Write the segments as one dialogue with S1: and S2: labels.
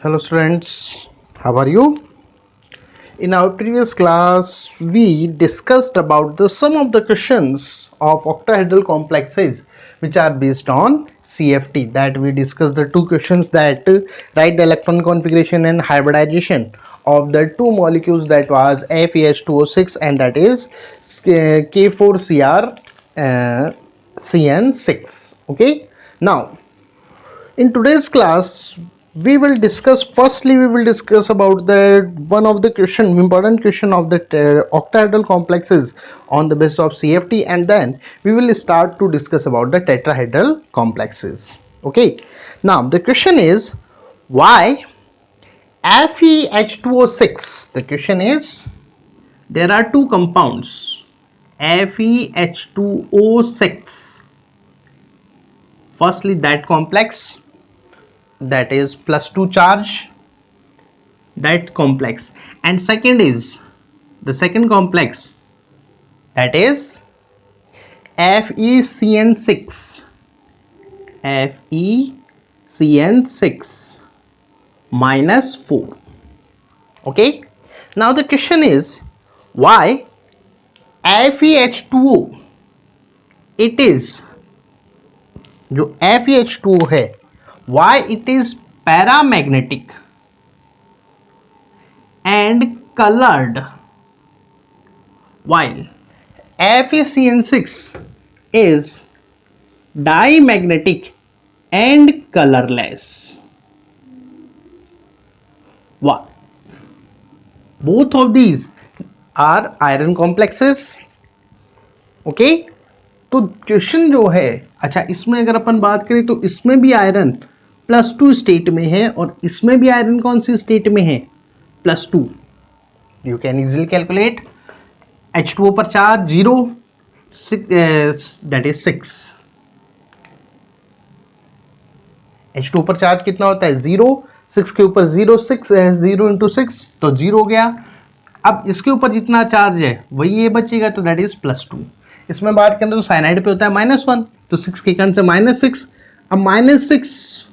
S1: Hello students, how are you? In our previous class, we discussed about the some of the questions of octahedral complexes which are based on CFT. That we discussed the two questions that write the electron configuration and hybridization of the two molecules, that was FeH2O6 and that is K4Cr CN6. Okay, now in today's class we will discuss about the one of the important question of the octahedral complexes on the basis of CFT, and then we will start to discuss about the tetrahedral complexes. Okay, now the question is why FeH2O6. The question is, there are two compounds FeH2O6. Firstly, that complex, that is +2 charge, that complex, and second is the second complex, that is FeCN6 -4. Okay, now the question is why FeH2O, it is जो FeH2O है, why it is paramagnetic and colored while FeCN6 is dimagnetic and colorless. Why? Both of these are iron complexes. Okay, तो question जो है, अच्छा इसमें अगर अपन बात करें तो इसमें भी आयरन +2 स्टेट में है और इसमें भी आयरन कौन सी स्टेट में है, +2. You can easily calculate. H2O पर चार्ज 0, दैट इज 6. H2O पर चार्ज कितना होता है, 0. 6 के ऊपर 0, 0 इंटू 6 तो 0 हो गया. अब इसके ऊपर जितना चार्ज है वही ये बचेगा, तो दैट इज +2. इसमें बात करें तो साइनाइड पे होता है -1, तो 6 के कारण से -6. अब -6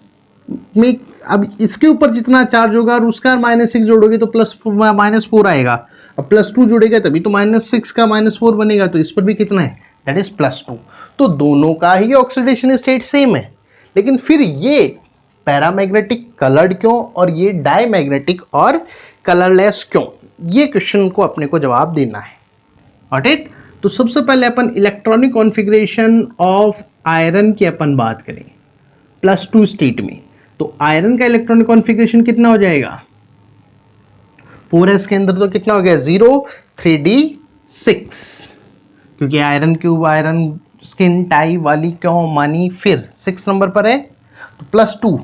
S1: में अब इसके ऊपर जितना चार्ज होगा और उसका -6 जोड़ोगे तो -4 आएगा. अब +2 जुड़ेगा तभी तो -6 का -4 बनेगा, तो इस पर भी कितना है, दैट इज +2. तो दोनों का ही ऑक्सीडेशन स्टेट सेम है, लेकिन फिर ये पैरामैग्नेटिक कलर्ड क्यों और ये डायमैग्नेटिक और कलरलेस क्यों, ये क्वेश्चन को अपने को जवाब देना है. Got it. तो सबसे पहले अपन इलेक्ट्रॉनिक कॉन्फ़िगरेशन ऑफ आयरन की अपन बात करें +2 स्टेट में, तो आयरन का इलेक्ट्रॉनिक कॉन्फ़िगरेशन कितना हो जाएगा, 4s के अंदर तो कितना हो गया, 0 3d6, क्योंकि iron cube iron skin tie वाली क्यों मानी, फिर 6 नंबर पर है तो +2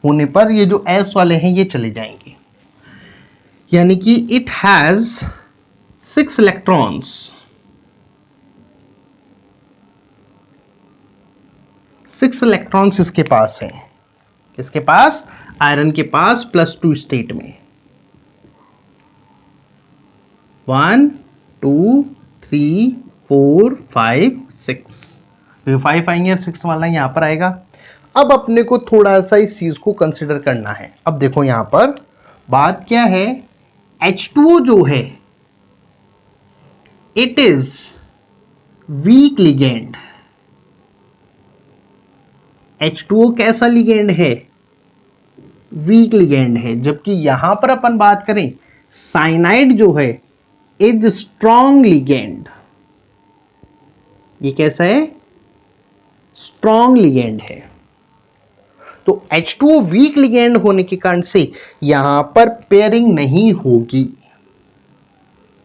S1: होने पर ये जो s वाले हैं ये चले जाएंगे, यानी कि इट हैज 6 इलेक्ट्रॉन्स. 6 इलेक्ट्रॉन्स इसके पास हैं, किसके पास, आयरन के पास +2 स्टेट में. 1 2 3 4 5 6, 5 आएंगे, 6 वाला यहां पर आएगा. अब अपने को थोड़ा सा इस चीज को कंसिडर करना है. अब देखो यहां पर बात क्या है, H2O जो है it is weak ligand. H2O कैसा लिगेंड है, वीक लिगेंड है, जबकि यहां पर अपन बात करें साइनाइड जो है इज स्ट्रॉन्ग लिगेंड. ये कैसा है, स्ट्रॉन्ग लिगेंड है. तो H2O वीक लिगेंड होने के कारण से यहां पर पेयरिंग नहीं होगी,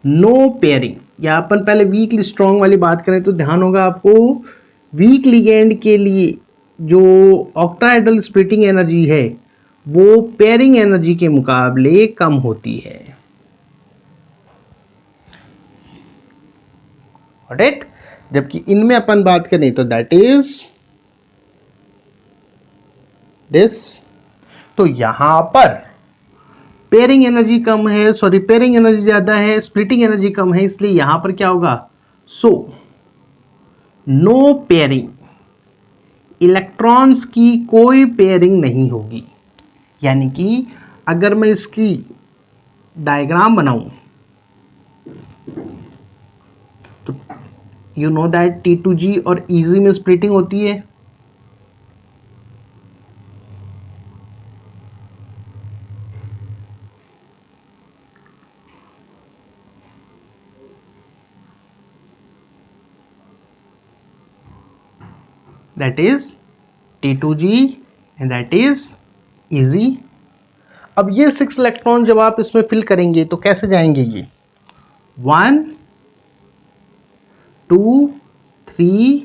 S1: नो पेयरिंग. यहां पर पहले वीक स्ट्रॉन्ग वाली बात करें तो ध्यान होगा आपको, वीक लिगेंड के लिए जो ऑक्टाहेड्रल स्प्लिटिंग एनर्जी है वो पेयरिंग एनर्जी के मुकाबले कम होती है. ऑलराइट, जबकि इनमें अपन बात करें तो दैट इज दिस. तो यहां पर पेयरिंग एनर्जी कम है, सॉरी पेयरिंग एनर्जी ज्यादा है, स्प्लिटिंग एनर्जी कम है, इसलिए यहां पर क्या होगा, सो नो पेयरिंग, इलेक्ट्रॉन्स की कोई पेयरिंग नहीं होगी. यानी कि अगर मैं इसकी डायग्राम बनाऊं तो यू नो दैट T2G और EZ में स्प्लिटिंग होती है। That is T2G and that is EZ। अब ये 6 इलेक्ट्रॉन जब आप इसमें फिल करेंगे तो कैसे जाएंगे ये 1 2 3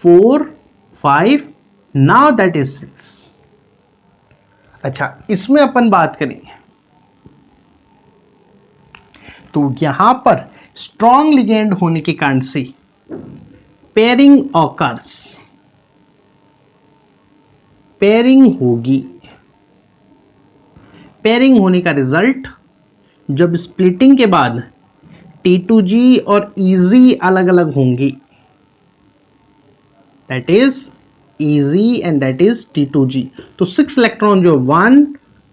S1: 4 5 नाउ दैट इज 6। अच्छा, इसमें अपन बात करेंगे तो यहां पर स्ट्रॉन्ग लिगेंड होने के कारण से पेयरिंग ऑकर्स, पेयरिंग होगी। पेयरिंग होने का रिजल्ट जब स्प्लिटिंग के बाद T2G और EZ अलग अलग होंगी, that is EZ and that is T2G। तो 6 इलेक्ट्रॉन जो 1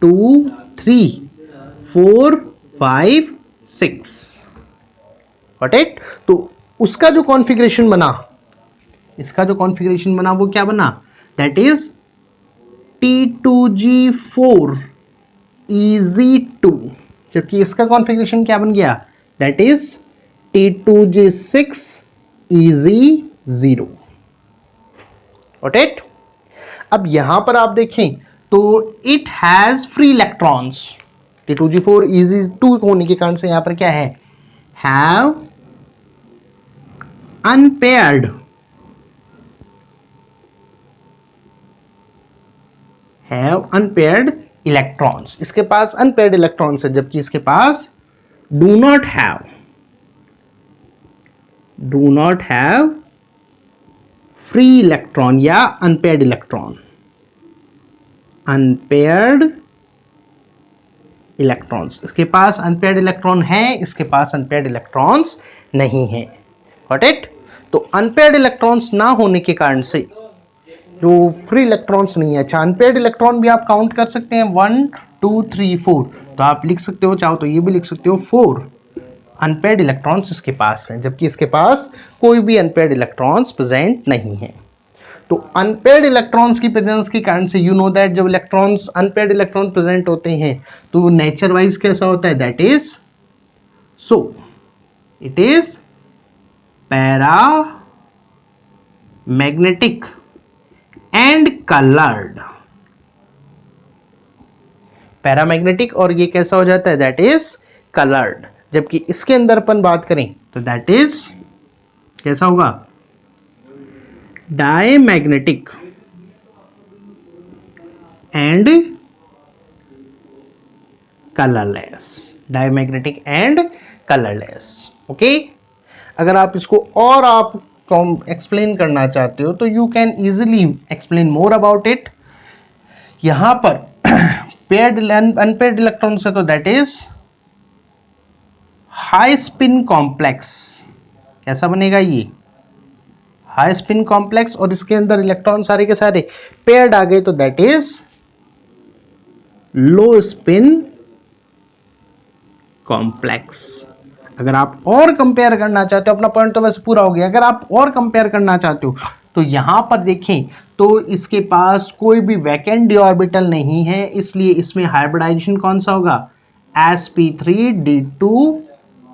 S1: 2 3 4 5 6 गॉट इट। तो उसका जो कॉन्फ़िगरेशन बना, इसका जो कॉन्फ़िगरेशन बना वो क्या बना, दैट इज T2G4 EZ2, जबकि इसका कॉन्फ़िगरेशन क्या बन गया, that is T2G6 EZ0 got it. अब यहां पर आप देखें तो it has free electrons, T2G4 EZ2 होने के कारण से यहां पर क्या है, have unpaired, have unpaired electrons. इसके पास अनपेयर्ड इलेक्ट्रॉन्स है, जबकि इसके पास do not have free electron या अनपेयर्ड इलेक्ट्रॉन, अनपेयर्ड इलेक्ट्रॉन्स। इसके पास अनपेयर्ड इलेक्ट्रॉन है, इसके पास अनपेयर्ड इलेक्ट्रॉन्स नहीं है गॉट इट। तो अनपेयर्ड इलेक्ट्रॉन्स ना होने के कारण से जो फ्री इलेक्ट्रॉन्स नहीं है, अच्छा अनपेयर्ड इलेक्ट्रॉन भी आप काउंट कर सकते हैं 1 2 3 4, तो आप लिख सकते हो, चाहो तो ये भी लिख सकते हो 4 अनपेयर्ड इलेक्ट्रॉन्स इसके पास हैं, जबकि इसके पास कोई भी अनपेयर्ड इलेक्ट्रॉन्स प्रेजेंट नहीं है। तो अनपेयर्ड इलेक्ट्रॉन्स की प्रेजेंस के कारण से यू नो दैट जब इलेक्ट्रॉन्स अनपेयर्ड इलेक्ट्रॉन प्रेजेंट होते हैं तो नेचर वाइज कैसा होता है, that is so it is para magnetic and coloured, paramagnetic और ये कैसा हो जाता है, दैट इज कलर्ड। जबकि इसके अंदर अपन बात करें तो दैट इज कैसा होगा, diamagnetic and colourless, diamagnetic and colourless okay. अगर आप इसको और आप एक्सप्लेन करना चाहते हो तो you can easily explain more about it. यहां पर पेयर्ड अनपेयर्ड इलेक्ट्रॉन से तो that is high spin complex, कैसा बनेगा ये हाई स्पिन कॉम्प्लेक्स, और इसके अंदर इलेक्ट्रॉन सारे के सारे पेयर्ड आ गए तो that is low spin complex. अगर आप और कंपेयर करना चाहते हो, अपना पॉइंट तो वैसे पूरा हो गया, अगर आप और कंपेयर करना चाहते हो तो यहां पर देखें तो इसके पास कोई भी वैकेंट डी ऑर्बिटल नहीं है, इसलिए इसमें हाइब्रिडाइजेशन कौन सा होगा, sp3d2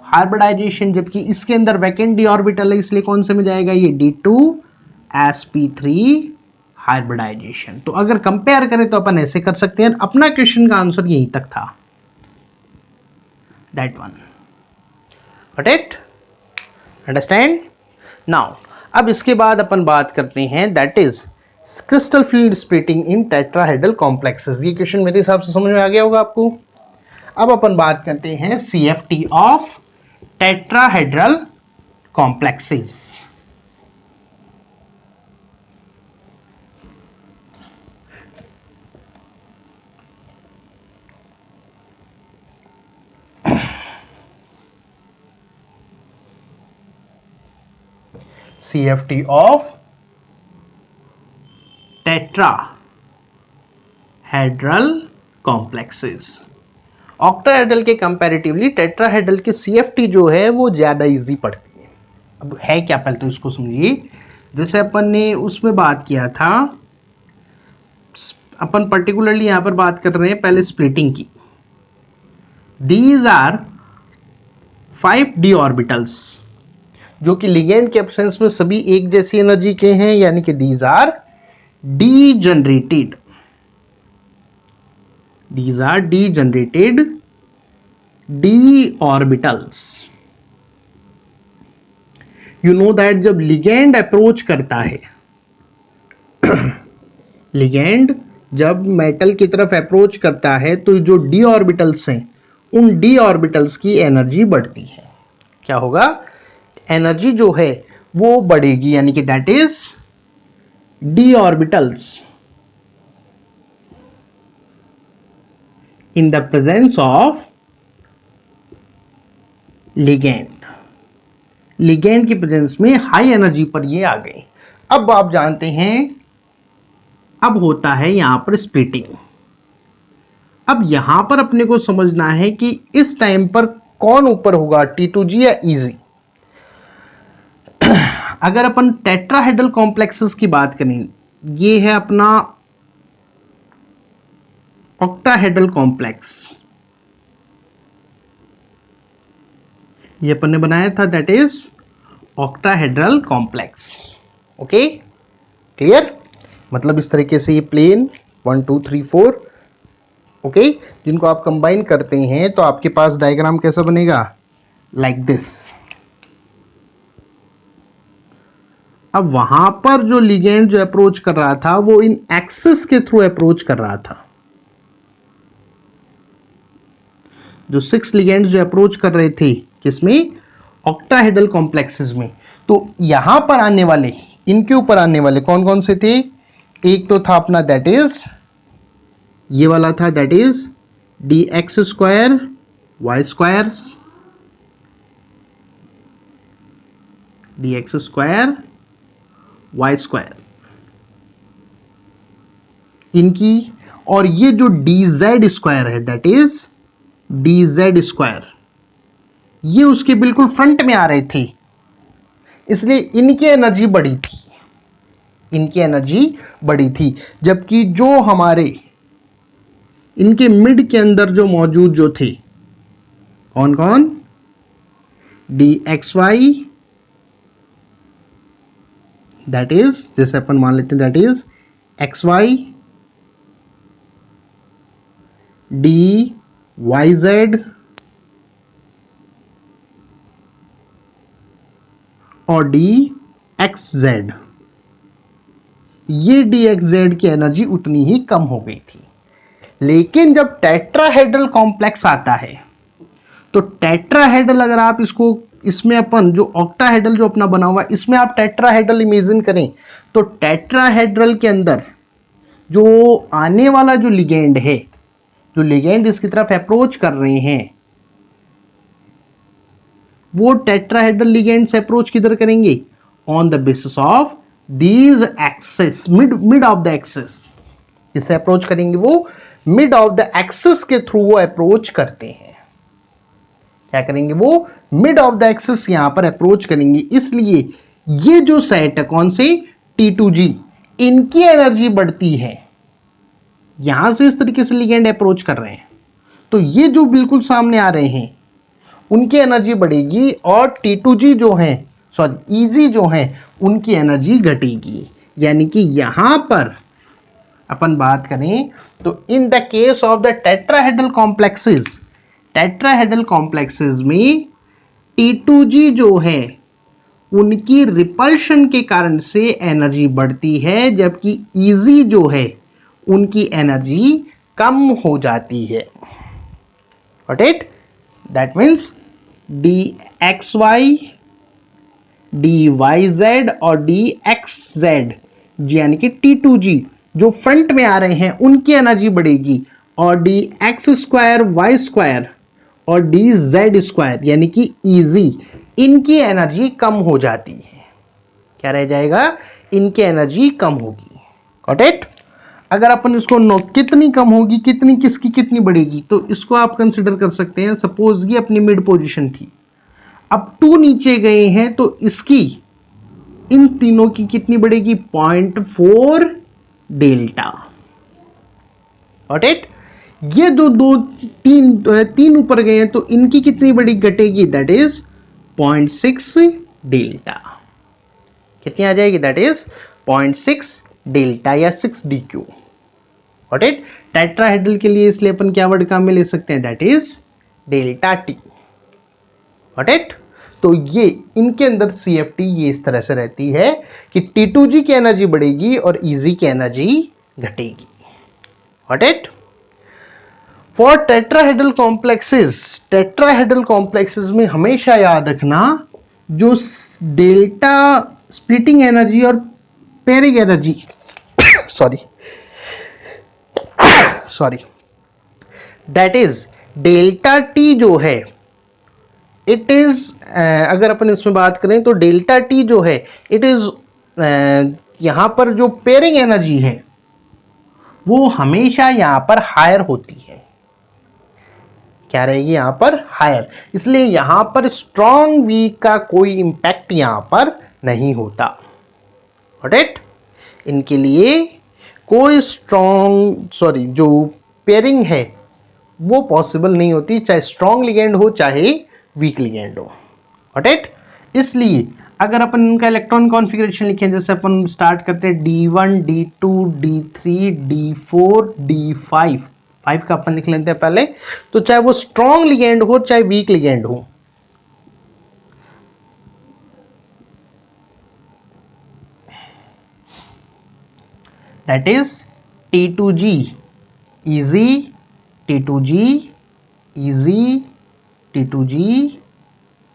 S1: हाइब्रिडाइजेशन, जबकि इसके अंदर वैकेंट डी ऑर्बिटल है इसलिए कौन से में जाएगा ये d2 sp3 हाइब्रिडाइजेशन। तो अगर कंपेयर करें तो अपन ऐसे कर सकते हैं, अपना क्वेश्चन का आंसर यहीं तक था, that one got it, understand now. अब इसके बाद अपन बात करते हैं that is crystal field splitting in tetrahedral complexes. ये क्वेश्चन मेरे हिसाब से समझ में आ गया होगा आपको। अब अपन बात करते हैं CFT of tetrahedral complexes. CFT of tetrahedral complexes. Octahedral के कंपैरेटिवली टेट्राहेड्रल की CFT जो है वो ज्यादा इजी पड़ती है। अब है क्या, पहले तो इसको समझिए। जैसे अपन ने उसमें बात किया था, अपन पर्टिकुलरली यहां पर बात कर रहे हैं पहले स्प्लिटिंग की। दीज आर 5d ऑर्बिटल्स जो कि लिगेंड के एब्सेंस में सभी एक जैसी एनर्जी के हैं, यानी कि these are degenerated. These are degenerated d orbitals. You know that जब लिगेंड अप्रोच करता है लिगेंड जब मेटल की तरफ अप्रोच करता है तो जो डी ऑर्बिटल्स हैं उन डी ऑर्बिटल्स की एनर्जी बढ़ती है। क्या होगा, एनर्जी जो है वो बढ़ेगी, यानी कि that is D orbitals in the presence of ligand। Ligand की प्रेजेंस में हाई एनर्जी पर ये आ गए। अब आप जानते हैं, अब होता है यहां पर स्प्लिटिंग। अब यहां पर अपने को समझना है कि इस टाइम पर कौन ऊपर होगा, T2G या EG। अगर अपन टेट्राहेड्रल कॉम्प्लेक्सेस की बात करें, ये है अपना ऑक्टाहेड्रल कॉम्प्लेक्स, ये अपन ने बनाया था, that is octahedral complex. Okay, clear. मतलब इस तरीके से ये प्लेन 1 2 3 4, ओके, जिनको आप कंबाइन करते हैं तो आपके पास डायग्राम कैसा बनेगा, लाइक दिस। अब वहां पर जो लिगेंड जो अप्रोच कर रहा था वो इन एक्सिस के थ्रू अप्रोच कर रहा था। जो 6 लिगेंड जो अप्रोच कर रहे थे किसमें, ऑक्टाहेड्रल कॉम्प्लेक्सेस में। तो यहां पर आने वाले, इनके ऊपर आने वाले कौन कौन से थे, एक तो था अपना दैट इज ये वाला था, that is dx square y square, dx square y square इनकी, और ये जो dz स्क्वायर है दैट इज dz स्क्वायर, ये उसके बिल्कुल फ्रंट में आ रहे थे, इसलिए इनकी एनर्जी बढ़ी थी, इनकी एनर्जी बढ़ी थी। जबकि जो हमारे इनके मिड के अंदर जो मौजूद जो थे, कौन कौन, dxy, दैट इज, जैसे अपन मान लेते हैं दैट इज xy, dyz और dxz, ये dxz की एनर्जी उतनी ही कम हो गई थी। लेकिन जब टेट्राहेड्रल कॉम्प्लेक्स आता है तो टेट्राहेड्रल, अगर आप इसको, इसमें अपन जो ऑक्टाहेड्रल जो अपना बना हुआ है इसमें आप टेट्राहेड्रल इमेजिन करें तो टेट्राहेड्रल के अंदर जो आने वाला जो लिगेंड है, जो लिगेंड इसकी तरफ अप्रोच कर रहे हैं, वो टेट्राहेड्रल लिगेंड से अप्रोच किधर करेंगे, on the basis of these axes, mid of the axes, इससे अप्रोच करेंगे, वो मिड ऑफ द एक्सेस के थ्रू वो अप्रोच करते हैं। क्या करेंगे, वो मिड ऑफ द एक्सेस यहां पर अप्रोच करेंगे। इसलिए ये जो सेट है कौन से, T2G, इनकी एनर्जी बढ़ती है। यहां से इस तरीके से लिगेंड अप्रोच कर रहे हैं तो ये जो बिल्कुल सामने आ रहे हैं उनकी एनर्जी बढ़ेगी, और T2G जो है, सॉरी EG जो है, उनकी एनर्जी घटेगी। यानी कि यहां पर अपन बात करें तो in the case of the tetrahedral complexes, tetrahedral complexes में T2G जो है उनकी रिपल्शन के कारण से एनर्जी बढ़ती है, जबकि EG जो है उनकी एनर्जी कम हो जाती है। Got it? That means dxy, dyz और dxz, यानी कि T2G जो फ्रंट में आ रहे हैं उनकी एनर्जी बढ़ेगी, और dx स्क्वायर y स्क्वायर और dz स्क्वायर यानी कि EG, इनकी एनर्जी कम हो जाती है। क्या रह जाएगा, इनकी एनर्जी कम होगी। Got it? अगर अपन इसको कितनी कम होगी, कितनी किसकी कितनी बढ़ेगी, तो इसको आप कंसिडर कर सकते हैं। सपोज ये अपनी मिड पोजीशन थी, अब 2 नीचे गए हैं तो इसकी इन तीनों की कितनी बढ़ेगी, 0.4 डेल्टा। Got it. ये जो दो तीन ऊपर गए हैं तो इनकी कितनी बड़ी घटेगी, दैट इज 0.6 डेल्टा। कितनी आ जाएगी, दैट इज 0.6 डेल्टा या 6 DQ। Got it. टेट्राहेड्रल के लिए इसलिए अपन क्या वर्ड काम में ले सकते हैं, that is delta T. Got it. तो ये इनके अंदर CFT ये इस तरह से रहती है कि T2G की एनर्जी बढ़ेगी और EG की एनर्जी घटेगी। Got it. For tetrahedral complexes में हमेशा याद रखना, जो डेल्टा स्प्लिटिंग एनर्जी और pairing energy sorry that is delta T जो है, इट इज अगर अपन इसमें बात करें तो डेल्टा टी जो है इट इज यहां पर जो पेयरिंग एनर्जी है वो हमेशा यहां पर हायर होती है। क्या रहेगी, यहां पर हायर। इसलिए यहां पर स्ट्रॉन्ग वीक का कोई इंपैक्ट यहां पर नहीं होता। Got it. इनके लिए कोई जो पेयरिंग है वो पॉसिबल नहीं होती, चाहे स्ट्रॉन्ग लिगेंड हो चाहे वीक लिगेंड हो। Got it. इसलिए अगर अपन इनका इलेक्ट्रॉन कॉन्फ़िगरेशन लिखें, जैसे अपन स्टार्ट करते हैं D1 D2 D3 D4 D5, 5 का अपन लिख लेते हैं पहले, तो चाहे वो स्ट्रॉन्ग लिगेंड हो चाहे वीक लिगेंड हो, that is T2G easy, T2G easy, T2G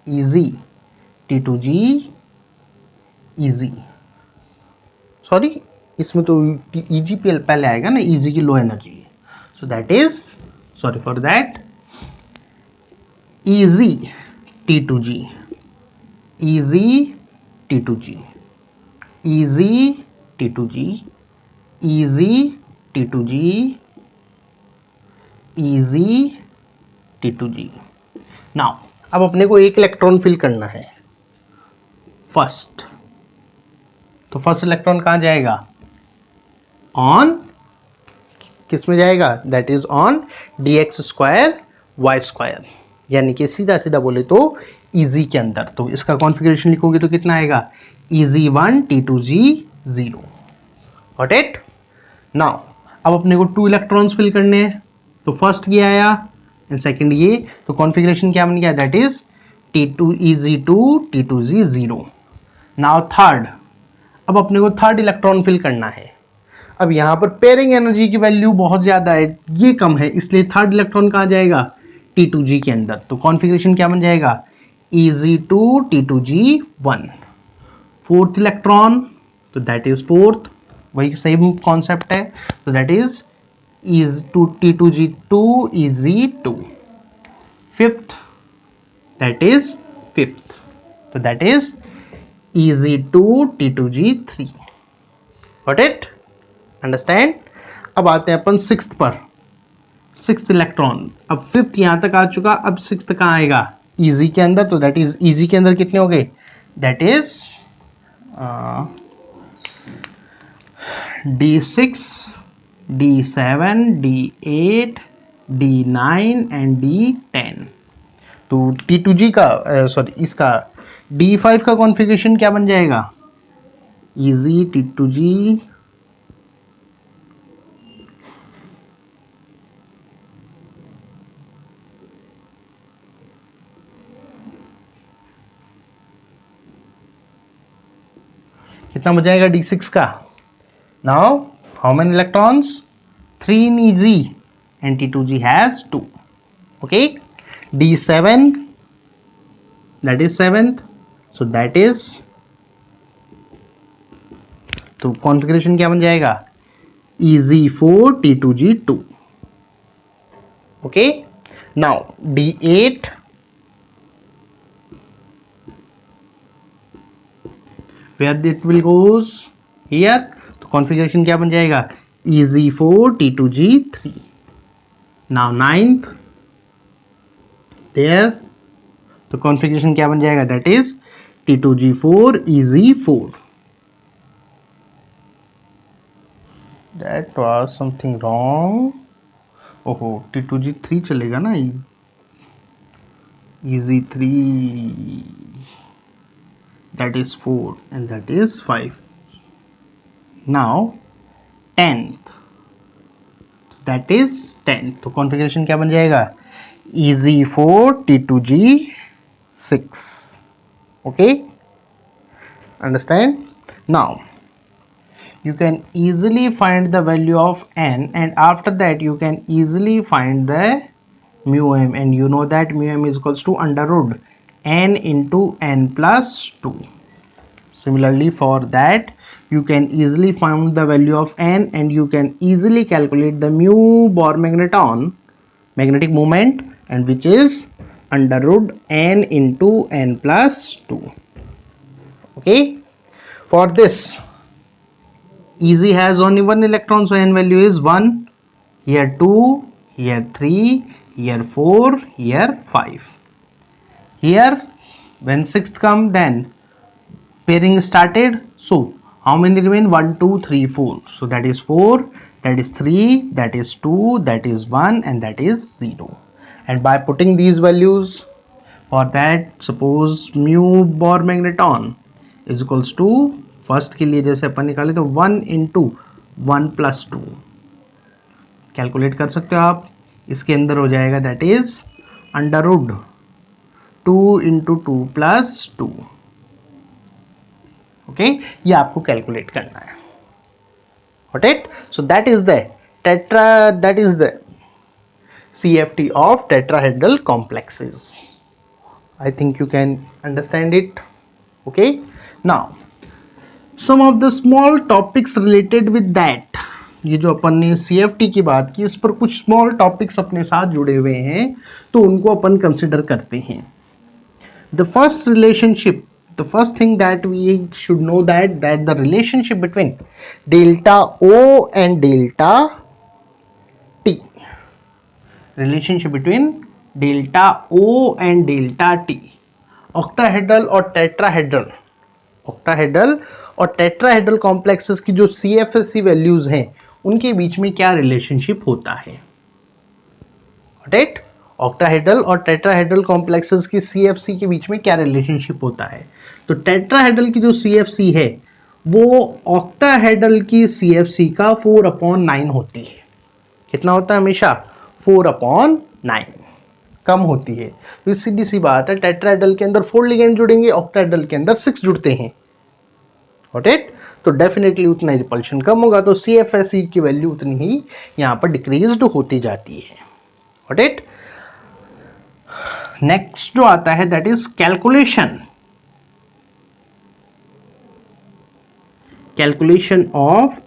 S1: easy, T2G easy। Sorry, इसमें तो EG पहले आएगा ना, EG की लो एनर्जी है, so that is sorry for that easy T2G, easy T2G, easy T2G, easy T2G, easy T2G। Now अब अपने को एक इलेक्ट्रॉन फिल करना है फर्स्ट, तो फर्स्ट इलेक्ट्रॉन कहां जाएगा, ऑन किस में जाएगा, दैट इज ऑन dx²y², यानी कि सीधा सीधा बोले तो EG के अंदर। तो इसका कॉन्फ़िगरेशन लिखोगे तो कितना आएगा, EG1 T2G 0। Got it. Now अब अपने को 2 इलेक्ट्रॉन्स फिल करने हैं, तो फर्स्ट ये आया एंड सेकंड ये, तो कॉन्फ़िगरेशन क्या बन गया, that is T2 EG2 T2G 0। Now third, अब अपने को थर्ड इलेक्ट्रॉन फिल करना है। अब यहां पर पेयरिंग एनर्जी की वैल्यू बहुत ज्यादा है, ये कम है, इसलिए थर्ड इलेक्ट्रॉन कहां जाएगा, T2G के अंदर। तो कॉन्फ़िगरेशन क्या बन जाएगा, EG2 T2G 1। फोर्थ इलेक्ट्रॉन, तो दैट इज फोर्थ, वही सेम कॉन्सेप्ट है, तो that is T2G2 EG2। Fifth, that is fifth, तो that is EG2 T2G3। Got it, understand. अब आते हैं अपन सिक्स्थ पर, सिक्स्थ इलेक्ट्रॉन। अब फिफ्थ यहां तक आ चुका, अब सिक्स्थ कहां आएगा, EG के अंदर, तो दैट इज EG के अंदर कितने हो गए, that is D6 D7 D8 D9 and D10। तो T2G का इसका D5 का कॉन्फ़िगरेशन क्या बन जाएगा, EG T2G कितना बजाएगा D6 का। Now how many electrons, 3 in EG and T2G has 2। okay, D7 that is 7th, so that is, तो कॉन्फ़िगरेशन क्या बन जाएगा, EG4 T2G 2। okay, now D8 where it will goes here, तो configuration क्या बन जाएगा, EZ4 T2G3. Now ninth there, तो configuration क्या बन जाएगा, that is T2G4 EZ4. That was something wrong. ओहो, T2G3 चलेगा ना, EZ3, that is 4 and that is 5. Now 10th, that is 10th, तो कॉन्फ़िगरेशन क्या बन जाएगा, EZ4 T2G6. okay, understand? Now you can easily find the value of n, and after that you can easily find the mu m, and you know that mu m is equals to under root n into n plus 2. Similarly, for that you can easily find the value of n, and you can easily calculate the mu Bohr magnetic moment, and which is under root n into n plus 2. okay, for this EZ has only one electron, so n value is 1, here 2, here 3, here 4, here 5. Here when sixth come, then pairing started, so how many remain, 1 2 3 4, so that is 4, that is 3, that is 2, that is 1, and that is 0. And by putting these values, for that suppose mu Bohr magneton is equals to, first के लिए जैसे अपन निकाले तो 1 into 1 plus 2 calculate कर सकते हो आप, इसके अंदर हो जाएगा that is under root 2 into 2 plus 2. Okay, ये आपको कैलकुलेट करना है. Got it? So that is the CFT of tetrahedral complexes. I think you can understand it. Okay, now some of the small topics related with that. ये जो अपन ने CFT की बात की, इस पर कुछ स्मॉल टॉपिक्स अपने साथ जुड़े हुए हैं, तो उनको अपन कंसिडर करते हैं. The first relationship, the first thing that we should know that the relationship between delta O and delta T, relationship between delta O and delta T, octahedral और टेट्राहेड्रल कॉम्प्लेक्सेस की जो CFSE वैल्यूज हैं, उनके बीच में क्या relationship होता है. Right, octahedral और टेट्राहेड्रल कॉम्प्लेक्सेस की CFC के बीच में क्या रिलेशनशिप होता है. तो टेट्राहेड्रल की जो CFC है वो ऑक्टाहेड्रल की CFC का 4/9 होती है. कितना होता है, हमेशा 4/9 कम होती है. तो सीधी सी बात है, टेट्राहेड्रल के अंदर 4 लिगेंड जुड़ेंगे, ऑक्टाहेड्रल के अंदर 6 जुड़ते हैं. राइट, तो डेफिनेटली उतना ही रिपल्शन कम होगा, तो CFSE की वैल्यू उतनी ही यहां पर डिक्रीज्ड होती जाती है. राइट, नेक्स्ट जो आता है that is calculation of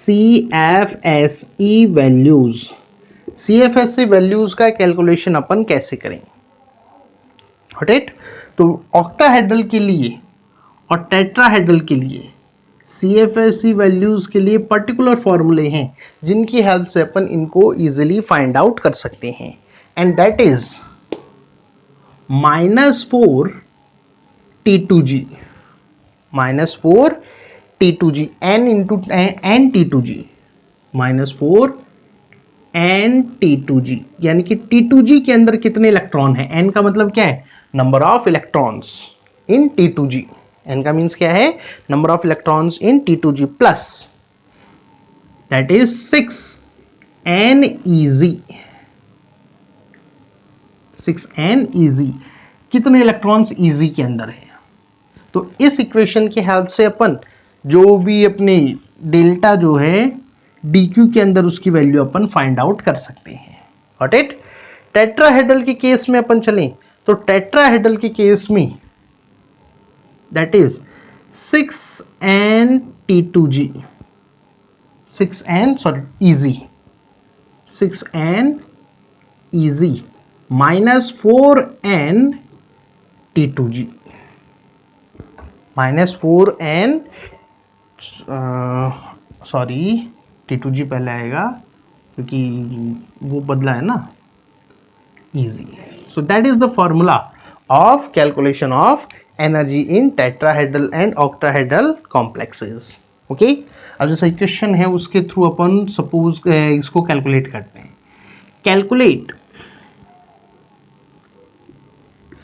S1: CFSE values. CFSE values का कैलकुलेशन अपन कैसे करें. राइट, तो ऑक्टाहेड्रल के लिए और टेट्राहेड्रल के लिए CFSE वैल्यूज के लिए पर्टिकुलर फॉर्मूले हैं जिनकी हेल्प से अपन इनको इजीली फाइंड आउट कर सकते हैं, and that is -4 T2G n into n T2G -4 n T2G, यानी कि T2G के अंदर कितने इलेक्ट्रॉन है. n का मतलब क्या है, number of electrons in T2G. n का मीन्स क्या है, number of electrons in T2G plus that is 6n EZ. कितने इलेक्ट्रॉन्स EZ के अंदर है. तो इस इक्वेशन की हेल्प से अपन जो भी अपनी डेल्टा जो है DQ के अंदर उसकी वैल्यू अपन फाइंड आउट कर सकते हैं. Got it. टेट्राहेड्रल के केस में अपन चलें तो टेट्राहेड्रल के केस में that is 6n T2G, 6n EZ, 6n EZ -4n T2G, -4n T2G पहले आएगा क्योंकि वो बदला है ना, easy. So that is the formula of calculation of energy in tetrahedral and octahedral complexes. Okay, अब जैसा इक्वेशन है उसके थ्रू अपन सपोज इसको कैलकुलेट करते हैं। Calculate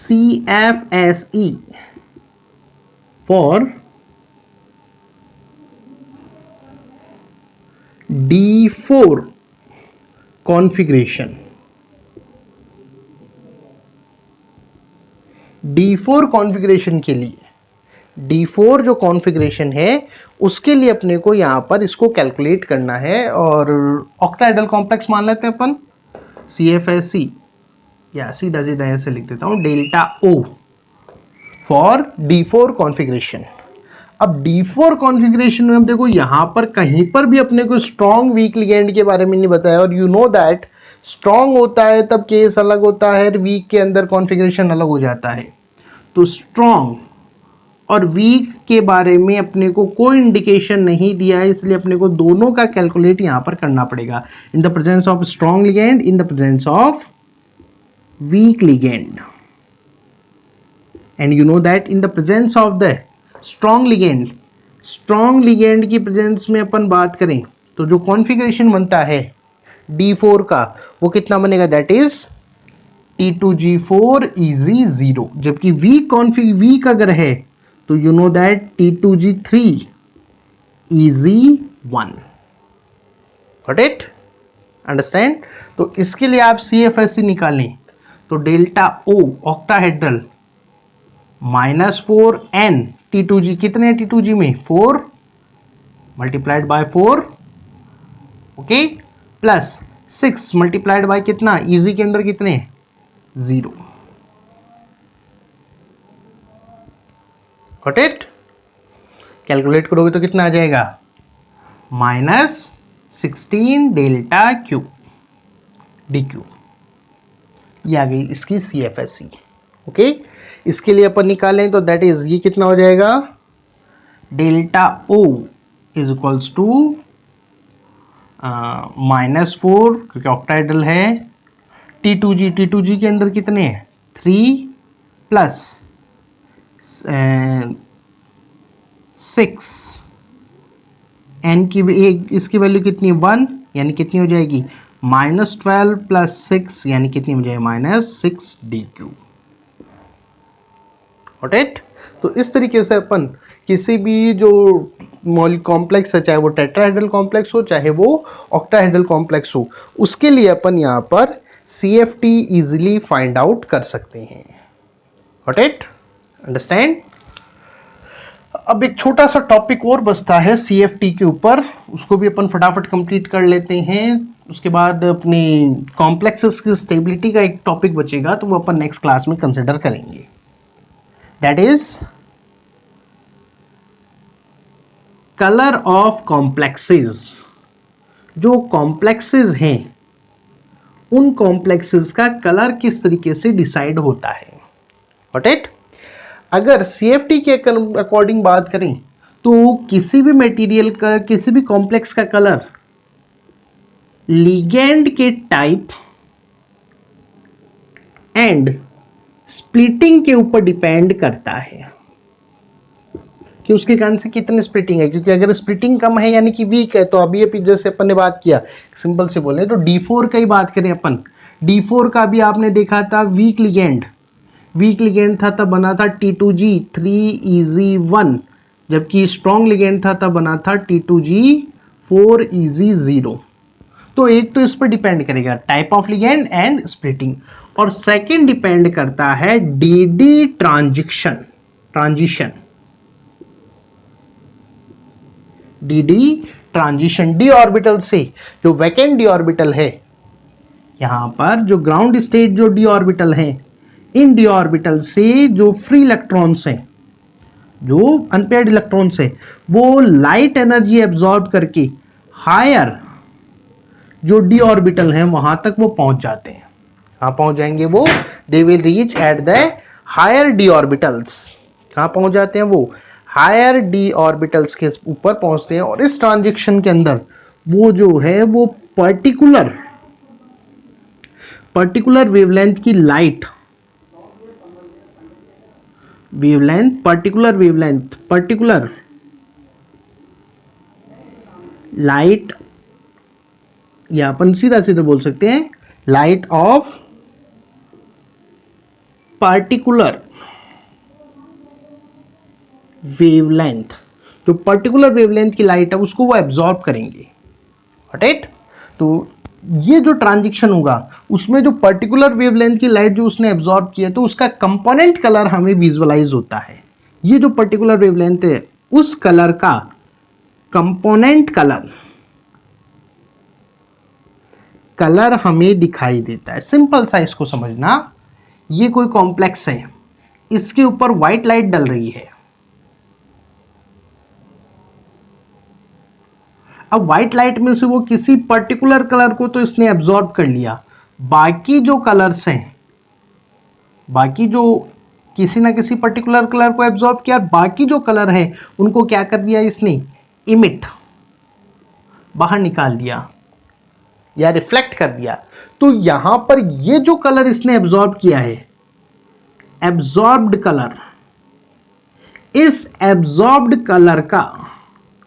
S1: CFSE for D4 configuration। D4 configuration के लिए, D4 जो कॉन्फ़िगरेशन है उसके लिए अपने को यहां पर इसको कैलकुलेट करना है, और ऑक्टाहेड्रल कॉम्प्लेक्स मान लेते हैं अपन CFSE, या सीधा सीधा ऐसे लिख देता हूं delta O for D4 configuration. अब D4 कॉन्फ़िगरेशन में अब देखो यहां पर कहीं पर भी अपने को स्ट्रॉन्ग वीक लिगेंड के बारे में नहीं बताया, और यू नो दैट स्ट्रॉन्ग होता है तब केस अलग होता है, वीक के अंदर कॉन्फ़िगरेशन अलग हो जाता है। तो स्ट्रॉन्ग और वीक के बारे में अपने को कोई इंडिकेशन नहीं दिया है, इसलिए अपने को दोनों का कैलकुलेट यहां पर करना पड़ेगा, in the presence of strong ligand, in the presence of week ligand. And you know that in the presence of the strong ligand की प्रेजेंस में अपन बात करें तो जो कॉन्फ़िगरेशन बनता है D4 का वो कितना बनेगा, दैट इज T2G4 इजी 0, जबकि वीक अगर है तो you know that T2G3 easy 1। Got it, understand. तो इसके लिए आप CFSE निकालें तो delta O octahedral -4n T2G, कितने T2G में 4 multiplied by 4, okay, plus 6 multiplied by कितना, इजी के अंदर कितने 0। गॉट इट, कैलकुलेट करोगे तो कितना आ जाएगा -16 डेल्टा Q DQ, ये आ गई इसकी CFSE। ओके, इसके लिए अपन निकालें तो दैट इज ये कितना हो जाएगा, delta O is equals to -4 क्योंकि ऑक्टाहेड्रल है, T2G के अंदर कितने हैं 3 प्लस 6, n की इसकी वैल्यू कितनी 1, यानी कितनी हो जाएगी -12 प्लस 6, यानी कितनी हो जाएगी -6 DQ। Got it. तो इस तरीके से अपन किसी भी जो कॉम्प्लेक्स है, चाहे वो टेट्राहेड्रल कॉम्प्लेक्स हो चाहे वो ऑक्टाहेड्रल कॉम्प्लेक्स हो, उसके लिए अपन यहाँ पर CFT इजीली फाइंड आउट कर सकते हैं। Got it, understand. अब एक छोटा सा टॉपिक और बचता है CFT के ऊपर, उसको भी अपन फटाफट कंप्लीट कर लेते हैं। उसके बाद अपनी कॉम्प्लेक्सेस की स्टेबिलिटी का एक टॉपिक बचेगा, तो वो अपन नेक्स्ट क्लास में कंसिडर करेंगे। That is colour of complexes. जो कॉम्प्लेक्सेस हैं उन कॉम्प्लेक्सेस का कलर किस तरीके से डिसाइड होता है। Got it. अगर CFT के अकॉर्डिंग बात करें तो किसी भी मटेरियल का, किसी भी कॉम्प्लेक्स का कलर लिगेंड के टाइप एंड स्प्लिटिंग के ऊपर डिपेंड करता है कि उसके कारण से कितने स्प्लिटिंग है। क्योंकि अगर स्प्लिटिंग कम है यानी कि वीक है, तो अभी जैसे अपन ने बात किया, सिंपल से बोले तो D4 का ही बात करें अपन, D4 का भी आपने देखा था वीक लिगेंड था तब बना था T2G3 जबकि स्ट्रॉन्ग लिगेंड था तब बना था T2G4 तो एक तो इस पर डिपेंड करेगा type of ligand and splitting, और सेकंड डिपेंड करता है DD ट्रांजिशन डी ऑर्बिटल से जो वैकेंट डी ऑर्बिटल है, यहां पर जो ग्राउंड स्टेट जो डी ऑर्बिटल है, इन डी ऑर्बिटल से जो फ्री इलेक्ट्रॉन्स हैं, जो अनपेयर्ड इलेक्ट्रॉन्स है, वो लाइट एनर्जी एब्जॉर्ब करके हायर जो डी ऑर्बिटल है वहां तक वो पहुंच जाते हैं। कहां पहुंच जाएंगे वो, they will reach at the higher d orbitals. कहां पहुंच जाते हैं वो, हायर डी ऑर्बिटल्स के ऊपर पहुंचते हैं, और इस ट्रांजिशन के अंदर वो जो है वो पर्टिकुलर वेवलेंथ की लाइट, पर्टिकुलर लाइट, या अपन सीधा सीधा बोल सकते हैं लाइट ऑफ पार्टिकुलर वेवलेंथ, जो पर्टिकुलर वेवलेंथ की लाइट है उसको वो एब्जॉर्ब करेंगे, राइट। तो ये जो ट्रांजिशन होगा उसमें जो पर्टिकुलर वेवलेंथ की लाइट जो उसने एब्जॉर्ब किया तो उसका कंपोनेंट कलर हमें विजुअलाइज होता है। ये जो पर्टिकुलर वेवलेंथ है उस कलर का कंपोनेंट कलर हमें दिखाई देता है। सिंपल सा इसको समझना, ये कोई कॉम्प्लेक्स है, इसके ऊपर व्हाइट लाइट डल रही है। अब व्हाइट लाइट में से वो किसी पर्टिकुलर कलर को तो इसने एब्जॉर्ब कर लिया, बाकी जो कलर्स हैं, बाकी जो किसी ना किसी पर्टिकुलर कलर को एब्जॉर्ब किया, बाकी जो कलर है उनको क्या कर दिया इसने, इमिट, बाहर निकाल दिया या रिफ्लेक्ट कर दिया। तो यहां पर ये जो कलर इसने एब्जॉर्ब किया है, एब्जॉर्ब्ड कलर, इस एब्जॉर्ब्ड कलर का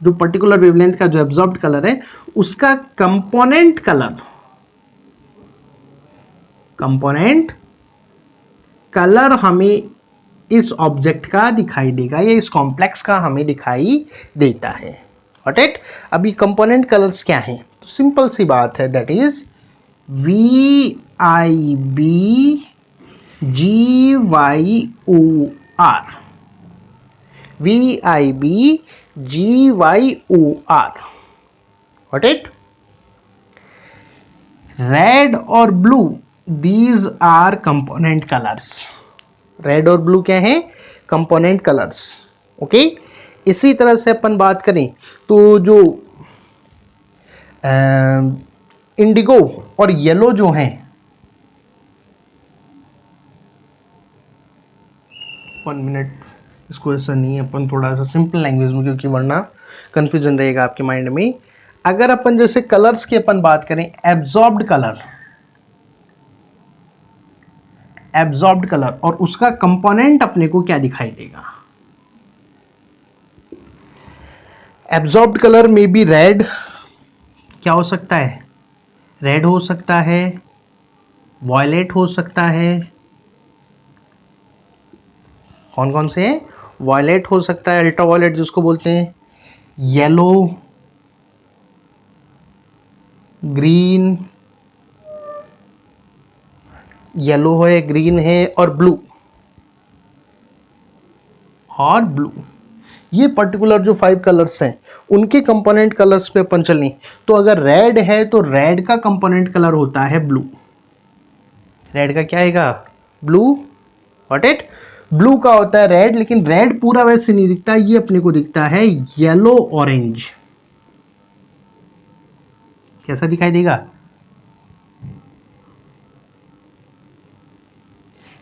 S1: जो पर्टिकुलर वेवलेंथ का जो एब्जॉर्ब्ड कलर है उसका कंपोनेंट कलर हमें इस ऑब्जेक्ट का दिखाई देगा या इस कॉम्प्लेक्स का हमें दिखाई देता है, राइट। अभी कंपोनेंट कलर्स क्या हैं, तो सिंपल सी बात है, that is VIB GYOR, VIB GYOR, right. Red और blue, these are component colours. Red और ब्लू क्या है, कंपोनेंट कलर्स, ओके। इसी तरह से अपन बात करें तो जो इंडिगो और येलो जो हैं, 1 मिनट, इसको ऐसा नहीं, अपन थोड़ा सा सिंपल लैंग्वेज में, क्योंकि वरना कंफ्यूजन रहेगा आपके माइंड में। अगर अपन जैसे कलर्स की अपन बात करें, एब्जॉर्ब्ड कलर और उसका कंपोनेंट अपने को क्या दिखाई देगा, एब्जॉर्ब्ड कलर में भी रेड, क्या हो सकता है, रेड हो सकता है, वॉयलेट हो सकता है, कौन कौन से हैं, वॉयलेट हो सकता है, अल्ट्रा वॉयलेट जिसको बोलते हैं, येलो, ग्रीन, येलो है, ग्रीन है, और ब्लू, ये पर्टिकुलर जो 5 कलर्स हैं उनके कंपोनेंट कलर्स पे अपन चलें तो अगर रेड है तो रेड का कंपोनेंट कलर होता है ब्लू। रेड का क्या आएगा, ब्लू, व्हाट इट, ब्लू का होता है रेड, लेकिन रेड पूरा वैसे नहीं दिखता, ये अपने को दिखता है येलो ऑरेंज। कैसा दिखाई देगा,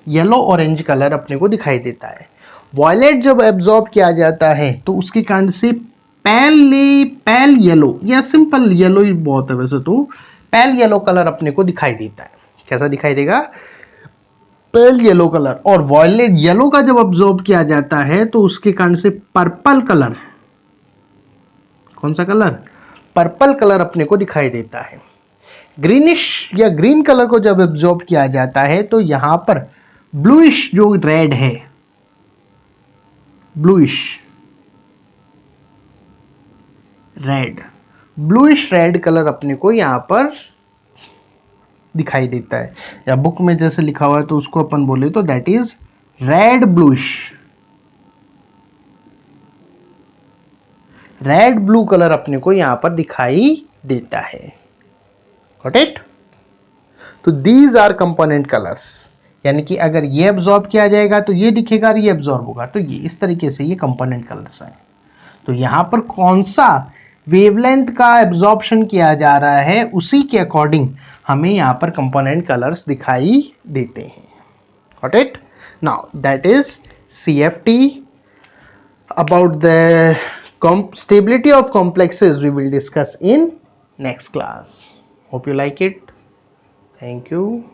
S1: येलो ऑरेंज कलर अपने को दिखाई देता है। वॉयलेट जब एब्जॉर्ब किया जाता है तो उसके कारण से पैल येलो या सिंपल येलो ही बहुत है वैसे तो, पैल येलो कलर अपने को दिखाई देता है। कैसा दिखाई देगा, पेल येलो कलर। और वॉयलेट येलो का जब ऑब्जॉर्ब किया जाता है तो उसके कारण से पर्पल कलर, कौन सा कलर, पर्पल कलर अपने को दिखाई देता है। ग्रीनिश या ग्रीन कलर को जब ऑब्जॉर्ब किया जाता है तो यहां पर ब्लूइश जो रेड है, ब्लूइश रेड कलर अपने को यहां पर दिखाई देता है, या बुक में जैसे लिखा हुआ है तो उसको अपन बोले तो that is red blue colour अपने को यहां पर दिखाई देता है, गॉट इट। तो दीज आर कंपोनेंट कलर्स, यानी कि अगर ये एब्जॉर्ब किया जाएगा तो ये दिखेगा, ये एब्जॉर्ब होगा तो ये, इस तरीके से ये कंपोनेंट कलर्स हैं। तो यहां पर कौन सा वेवलेंथ का एब्जॉर्प्शन किया जा रहा है उसी के अकॉर्डिंग हमें यहां पर कंपोनेंट कलर्स दिखाई देते हैं, got it. Now that is CFT। About the stability of complexes we will discuss in next class. Hope you like it. Thank you.